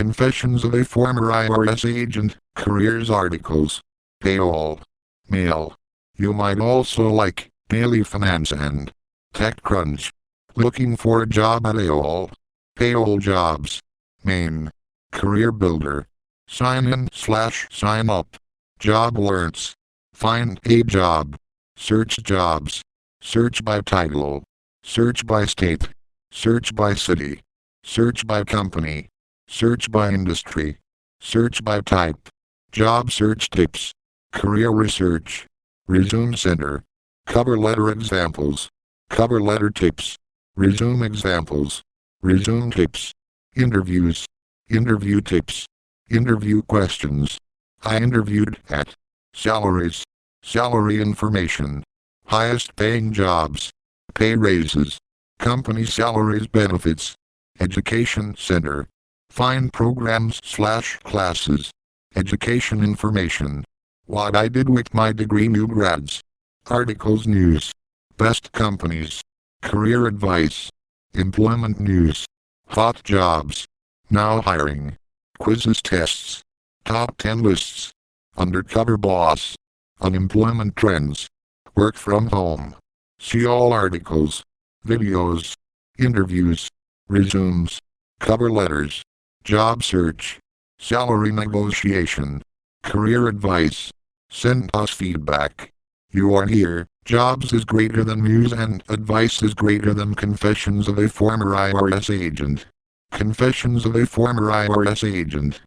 Confessions of a Former IRS Agent, Careers Articles. Payroll. Mail. You might also like Daily Finance and TechCrunch. Looking for a job at AOL. Payroll Jobs. Main. Career Builder. Sign in/sign up. Job alerts. Find a job. Search jobs. Search by title. Search by state. Search by city. Search by company. Search by industry. Search by type. Job search tips. Career research. Resume center. Cover letter examples. Cover letter tips. Resume examples. Resume tips. Interviews. Interview tips. Interview questions. I interviewed at. Salaries. Salary information. Highest paying jobs. Pay raises. Company salaries benefits. Education center. Find programs/classes. Education information. What I did with my degree, new grads. Articles news. Best companies. Career advice. Employment news. Hot jobs. Now hiring. Quizzes, tests. Top 10 lists. Undercover boss. Unemployment trends. Work from home. See all articles. Videos. Interviews. Resumes. Cover letters. Job search. Salary negotiation. Career advice. Send us feedback. You are here. Jobs is greater than news and advice is greater than Confessions of a Former IRS Agent. Confessions of a Former IRS Agent.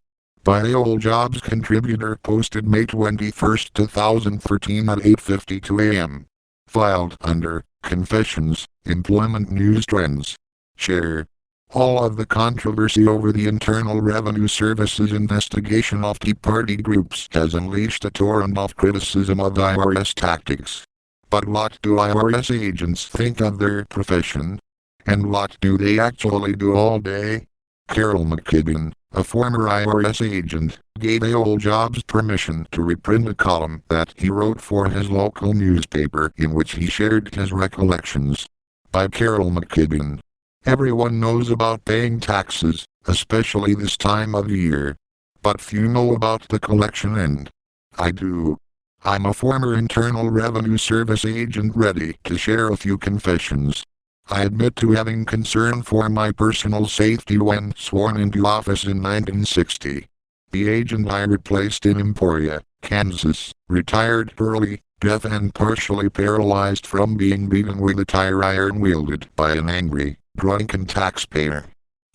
By AOL Jobs contributor, posted May 21, 2013 at 8:52 a.m. Filed under Confessions, Employment News Trends. Share. All of the controversy over the Internal Revenue Service's investigation of Tea Party groups has unleashed a torrent of criticism of IRS tactics. But what do IRS agents think of their profession? And what do they actually do all day? Carol McKibben, a former IRS agent, gave AOL Jobs permission to reprint a column that he wrote for his local newspaper in which he shared his recollections. By Carol McKibben. Everyone knows about paying taxes, especially this time of year. But few know about the collection end. I do. I'm a former Internal Revenue Service agent ready to share a few confessions. I admit to having concern for my personal safety when sworn into office in 1960. The agent I replaced in Emporia, Kansas, retired early, deaf and partially paralyzed from being beaten with a tire iron wielded by an angry, drunken taxpayer.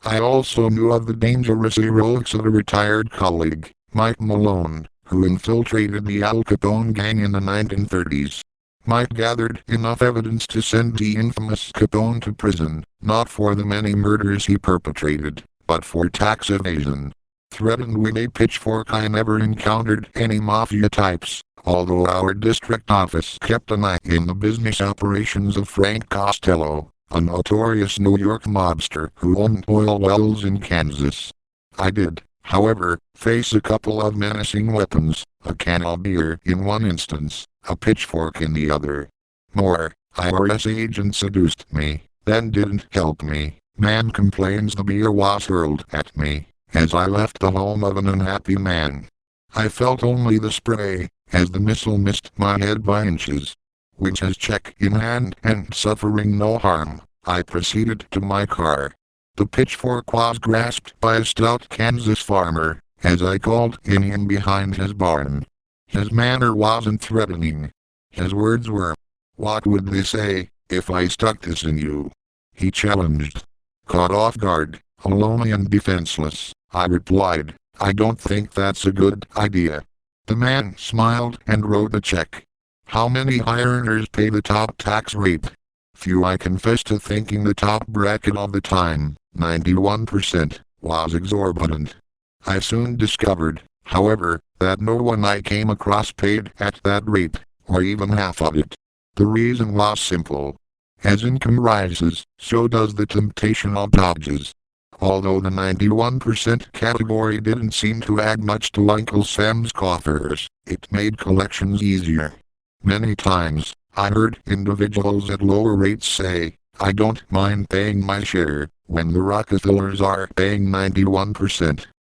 I also knew of the dangerous heroics of a retired colleague, Mike Malone, who infiltrated the Al Capone gang in the 1930s. Mike gathered enough evidence to send the infamous Capone to prison, not for the many murders he perpetrated, but for tax evasion. Threatened with a pitchfork, I never encountered any mafia types, although our district office kept an eye in the business operations of Frank Costello, a notorious New York mobster who owned oil wells in Kansas. I did, however, face a couple of menacing weapons, a can of beer in one instance, a pitchfork in the other. More, IRS agent seduced me, then didn't help me. Man complains the beer was hurled at me, as I left the home of an unhappy man. I felt only the spray, as the missile missed my head by inches. Which has check in hand and suffering no harm, I proceeded to my car. The pitchfork was grasped by a stout Kansas farmer, as I called in him behind his barn. His manner wasn't threatening. His words were, "What would they say, if I stuck this in you?" He challenged. Caught off guard, alone and defenseless, I replied, "I don't think that's a good idea." The man smiled and wrote a check. How many high earners pay the top tax rate? Few. I confess to thinking the top bracket of the time, 91%, was exorbitant. I soon discovered, however, that no one I came across paid at that rate, or even half of it. The reason was simple. As income rises, so does the temptation of dodges. Although the 91% category didn't seem to add much to Uncle Sam's coffers, it made collections easier. Many times, I heard individuals at lower rates say, "I don't mind paying my share," when the Rockefellers are paying 91%.